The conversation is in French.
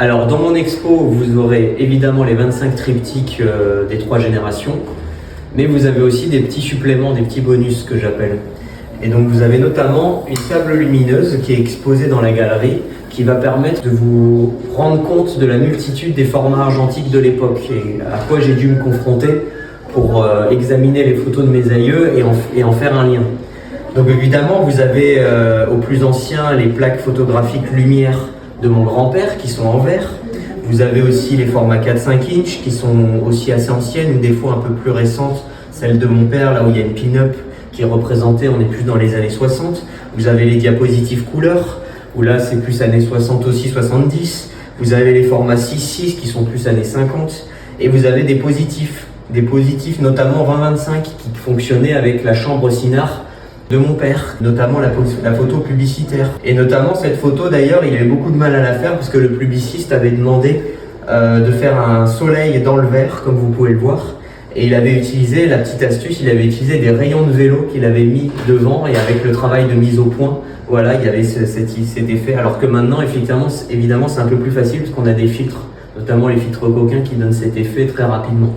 Alors dans mon expo, vous aurez évidemment les 25 triptyques des 3 générations, mais vous avez aussi des petits suppléments, des petits bonus que j'appelle. Et donc vous avez notamment une table lumineuse qui est exposée dans la galerie, qui va permettre de vous rendre compte de la multitude des formats argentiques de l'époque et à quoi j'ai dû me confronter pour examiner les photos de mes aïeux et en faire un lien. Donc évidemment, vous avez au plus ancien les plaques photographiques lumière de mon grand-père qui sont en verre. Vous avez aussi les formats 4-5 inch qui sont aussi assez anciennes ou des fois un peu plus récentes, celle de mon père là où il y a une pin-up qui est représentée, on est plus dans les années 60. Vous avez les diapositives couleurs où là c'est plus années 60 aussi, 70. Vous avez les formats 6-6 qui sont plus années 50 et vous avez des positifs notamment 20-25 qui fonctionnaient avec la chambre Sinard de mon père, notamment la photo publicitaire. Et notamment cette photo d'ailleurs, il avait beaucoup de mal à la faire parce que le publiciste avait demandé de faire un soleil dans le verre, comme vous pouvez le voir. Et il avait utilisé, la petite astuce, il avait utilisé des rayons de vélo qu'il avait mis devant et avec le travail de mise au point, voilà, il y avait cet effet. Alors que maintenant, évidemment, c'est un peu plus facile parce qu'on a des filtres, notamment les filtres coquins qui donnent cet effet très rapidement.